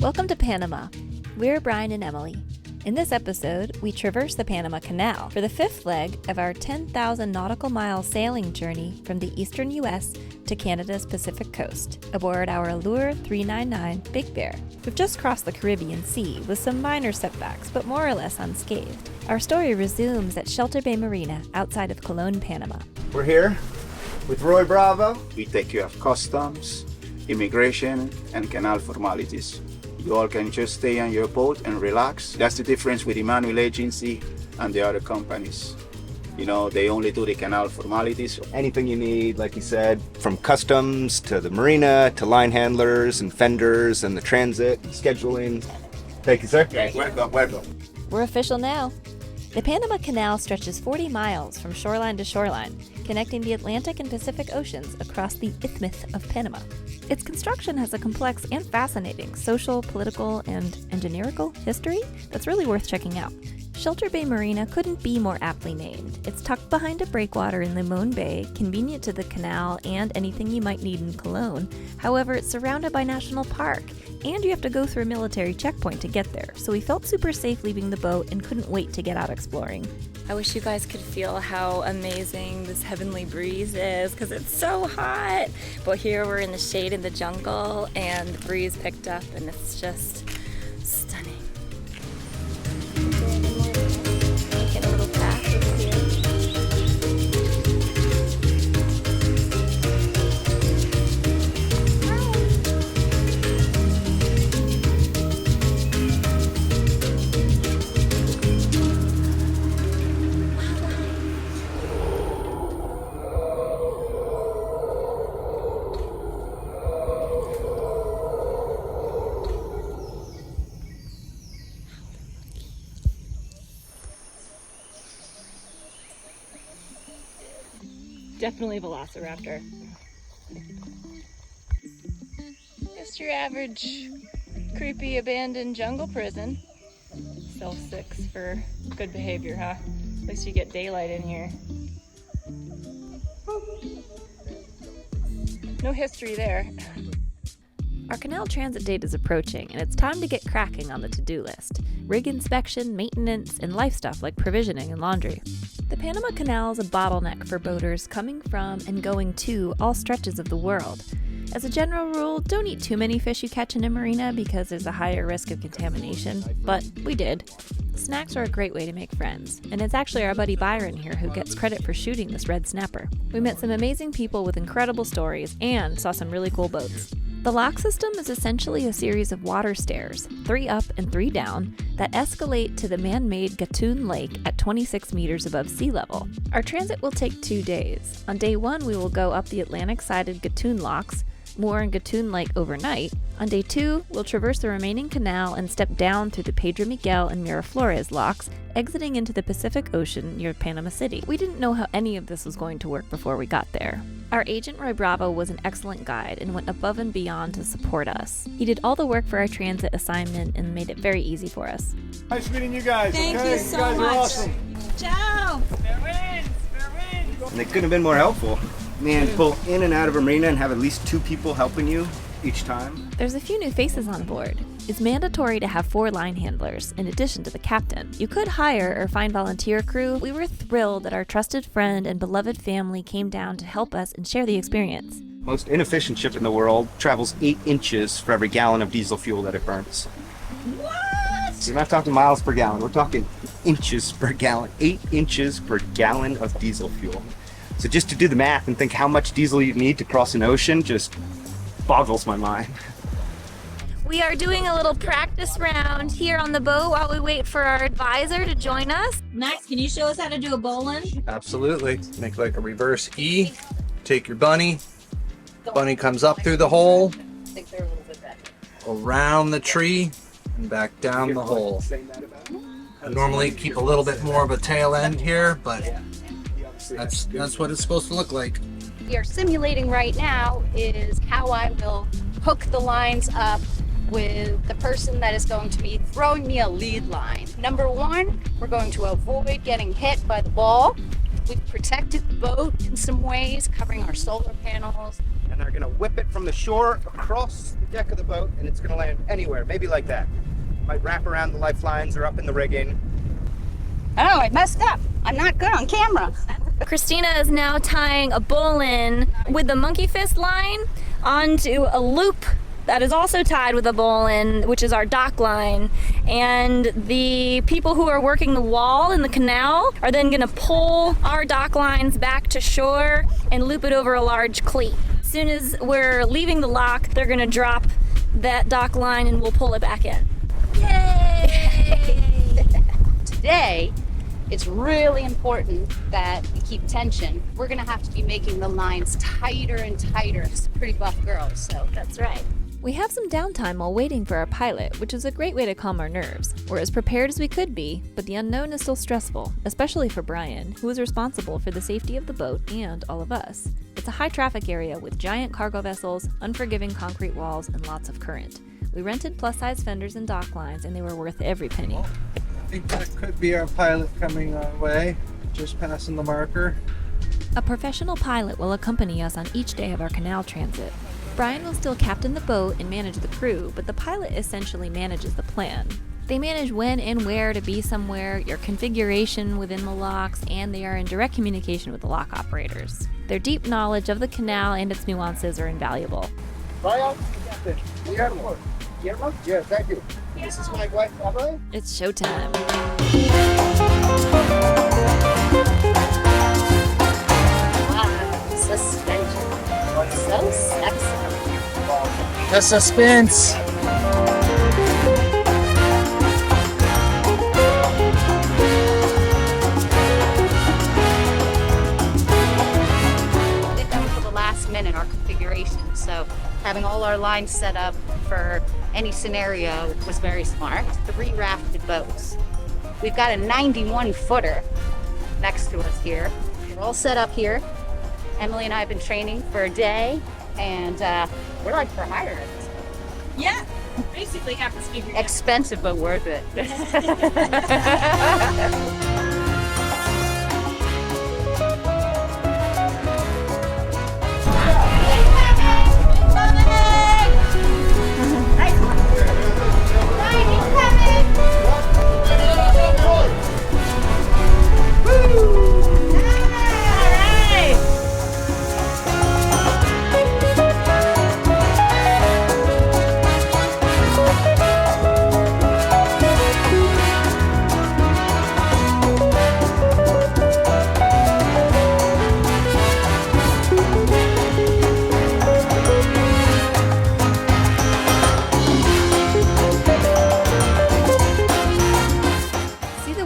Welcome to Panama. We're Brian and Emily. In this episode, we traverse the Panama Canal for the fifth leg of our 10,000 nautical mile sailing journey from the eastern U.S. to Canada's Pacific coast, aboard our Allure 399 Big Bear. We've just crossed the Caribbean Sea with some minor setbacks, but more or less unscathed. Our story resumes at Shelter Bay Marina outside of Cologne, Panama. We're here with Roy Bravo. We take care of customs, immigration, and canal formalities. You all can just stay on your boat and relax. That's the difference with Emmanuel Agency and the other companies. You know, they only do the canal formalities. Anything you need, like you said, from customs to the marina to line handlers and fenders and the transit, scheduling. Thank you, sir. Okay, welcome. We're official now. The Panama Canal stretches 40 miles from shoreline to shoreline, connecting the Atlantic and Pacific Oceans across the Isthmus of Panama. Its construction has a complex and fascinating social, political, and engineerical history that's really worth checking out. Shelter Bay Marina couldn't be more aptly named. It's tucked behind a breakwater in Limon Bay, convenient to the canal and anything you might need in Cologne. However, it's surrounded by National Park, and you have to go through a military checkpoint to get there, so we felt super safe leaving the boat and couldn't wait to get out exploring. I wish you guys could feel how amazing this heavenly breeze is, because it's so hot. But here we're in the shade in the jungle, and the breeze picked up, and it's just stunning. Making a little path over here. Definitely velociraptor. Just your average creepy abandoned jungle prison. Cell 6 for good behavior, huh? At least you get daylight in here. No history there. Our canal transit date is approaching, and it's time to get cracking on the to-do list. Rig inspection, maintenance, and life stuff like provisioning and laundry. The Panama Canal is a bottleneck for boaters coming from and going to all stretches of the world. As a general rule, don't eat too many fish you catch in a marina because there's a higher risk of contamination, but we did. Snacks are a great way to make friends, and it's actually our buddy Byron here who gets credit for shooting this red snapper. We met some amazing people with incredible stories and saw some really cool boats. The lock system is essentially a series of water stairs, 3 up and 3 down, that escalate to the man-made Gatun Lake at 26 meters above sea level. Our transit will take 2 days. On day 1, we will go up the Atlantic-sided Gatun locks, moor in Gatun Lake overnight. On day 2, we'll traverse the remaining canal and step down through the Pedro Miguel and Miraflores locks, exiting into the Pacific Ocean near Panama City. We didn't know how any of this was going to work before we got there. Our agent Roy Bravo was an excellent guide and went above and beyond to support us. He did all the work for our transit assignment and made it very easy for us. Nice meeting you guys. Thank okay? you so guys much. Are awesome. Ciao. And they couldn't have been more helpful. Man, pull in and out of a marina and have at least 2 people helping you each time. There's a few new faces on board. It's mandatory to have 4 line handlers, in addition to the captain. You could hire or find volunteer crew. We were thrilled that our trusted friend and beloved family came down to help us and share the experience. Most inefficient ship in the world travels 8 inches for every gallon of diesel fuel that it burns. What? So we're not talking miles per gallon, we're talking inches per gallon. 8 inches per gallon of diesel fuel. So just to do the math and think how much diesel you need to cross an ocean just boggles my mind. We are doing a little practice round here on the boat while we wait for our advisor to join us. Max, can you show us how to do a bowline? Absolutely. Make like a reverse E. Take your bunny. Bunny comes up through the hole, around the tree, and back down the hole. I normally keep a little bit more of a tail end here, but that's what it's supposed to look like. We are simulating right now is how I will hook the lines up with the person that is going to be throwing me a lead line. Number 1, we're going to avoid getting hit by the ball. We've protected the boat in some ways, covering our solar panels. And and are gonna whip it from the shore across the deck of the boat, and it's gonna land anywhere, maybe like that. Might wrap around the lifelines or up in the rigging. Oh, I messed up. I'm not good on camera. Christina is now tying a bowline with the monkey fist line onto a loop that is also tied with a bowline, which is our dock line. And the people who are working the wall in the canal are then gonna pull our dock lines back to shore and loop it over a large cleat. As soon as we're leaving the lock, they're gonna drop that dock line and we'll pull it back in. Yay! Today, it's really important that we keep tension. We're gonna have to be making the lines tighter and tighter. It's a pretty buff girl, so that's right. We have some downtime while waiting for our pilot, which is a great way to calm our nerves. We're as prepared as we could be, but the unknown is still stressful, especially for Brian, who is responsible for the safety of the boat and all of us. It's a high traffic area with giant cargo vessels, unforgiving concrete walls, and lots of current. We rented plus-size fenders and dock lines, and they were worth every penny. I think that could be our pilot coming our way, just passing the marker. A professional pilot will accompany us on each day of our canal transit. Brian will still captain the boat and manage the crew, but the pilot essentially manages the plan. They manage when and where to be somewhere, your configuration within the locks, and they are in direct communication with the lock operators. Their deep knowledge of the canal and its nuances are invaluable. Brian, Guillermo. Guillermo? Yeah, thank you. This is my wife, Emily. It's showtime. Wow, suspension. So sexy. The suspense. Did that until the last minute, our configuration. So having all our lines set up for any scenario was very smart. 3 rafted boats. We've got a 91 footer next to us here. We're all set up here. Emily and I have been training for a day, and we're like for hire. Yeah, basically have this figured out. Expensive, but worth it.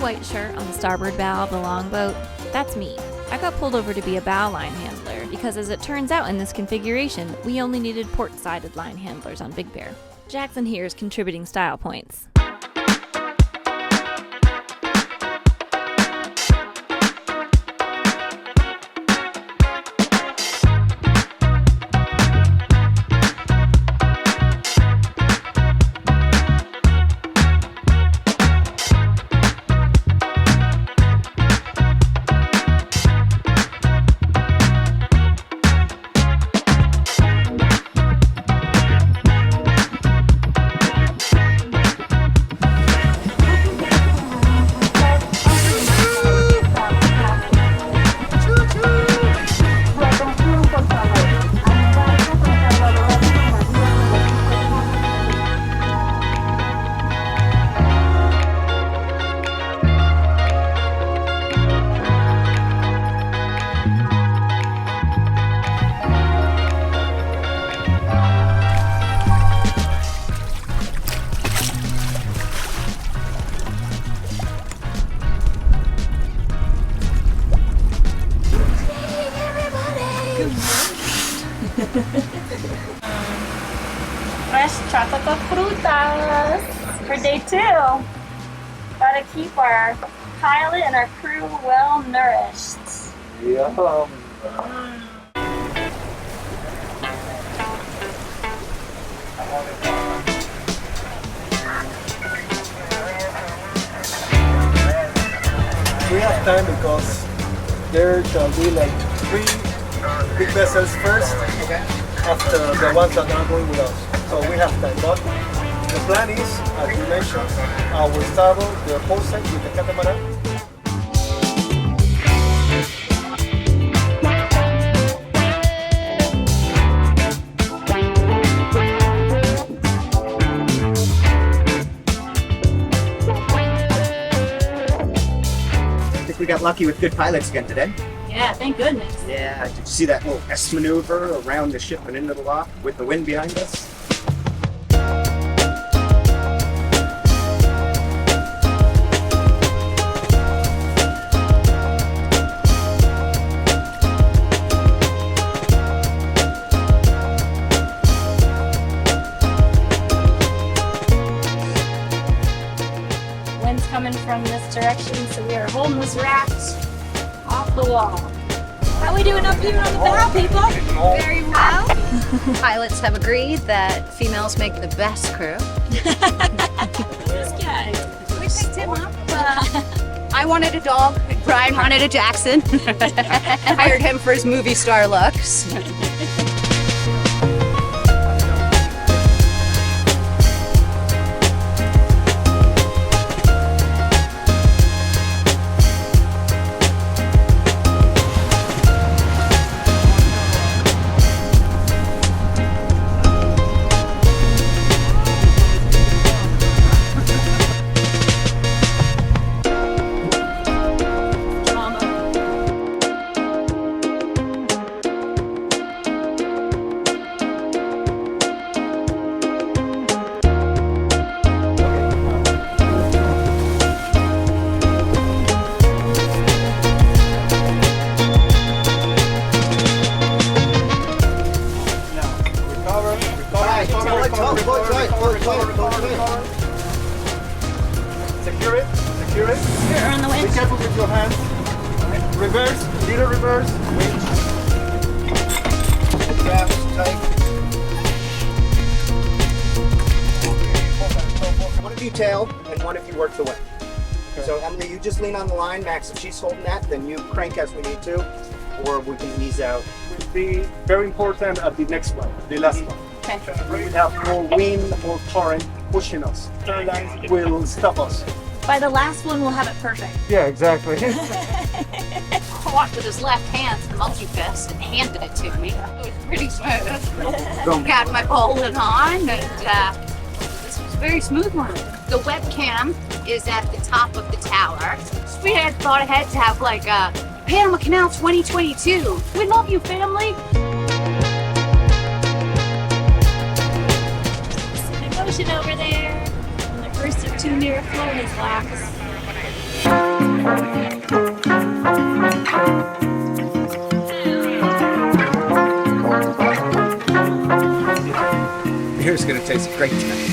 White shirt on the starboard bow of the longboat, that's me. I got pulled over to be a bow line handler because, as it turns out in this configuration, we only needed port-sided line handlers on Big Bear. Jackson here is contributing style points. Fresh tropical frutas for day 2. Gotta keep our pilot and our crew well nourished. Yum. We have time because there will be like 3 big vessels first. Okay. of the ones that are going with us. So we have time. But the plan is, as you mentioned, our starboard, the port side with the catamaran. I think we got lucky with good pilots again today. Yeah, thank goodness. Yeah, did you see that little S maneuver around the ship and into the lock with the wind behind us? Wind's coming from this direction, so we are holding this raft off the wall. How we doing up here on the bow, people? Very well. Pilots have agreed that females make the best crew. This guy. We picked him up. I wanted a dog. Brian wanted a Jackson. Hired him for his movie star looks. Secure it, secure it. You're on the Be winch. careful with your hands. Reverse, little reverse, winch. Grab tight. One of you tail and one of you work the wind. So Emily, you just lean on the line. Max, if she's holding that, then you crank as we need to, or we can ease out. Will be very important at the next one, the last one. Okay. We will have more wind, more current pushing us. Third line will stop us. By the last one, we'll have it perfect. Yeah, exactly. Walked with his left hand to the monkey fist and handed it to me. It was pretty smooth. Got my bowling on, and this was a very smooth one. The webcam is at the top of the tower. We had thought ahead to have like a Panama Canal 2022. We love you, family. Pacific Ocean over there. And the first of two near Florida's locks. Beer's gonna taste great tonight.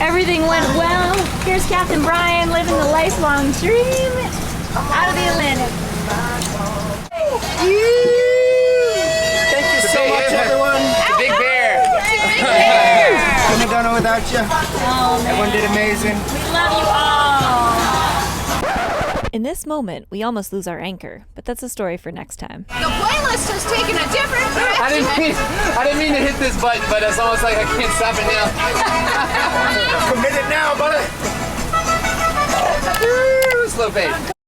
Everything went well. Here's Captain Brian living the lifelong dream out of the Atlantic. Thank you so much, everyone. Big bear. Couldn't have done it without you. Oh, man. Everyone did amazing. We love you all. In this moment, we almost lose our anchor, but that's a story for next time. The playlist has taken a different direction. I didn't mean to hit this button, but it's almost like I can't stop it now. Commit it now, buddy. Slow fade.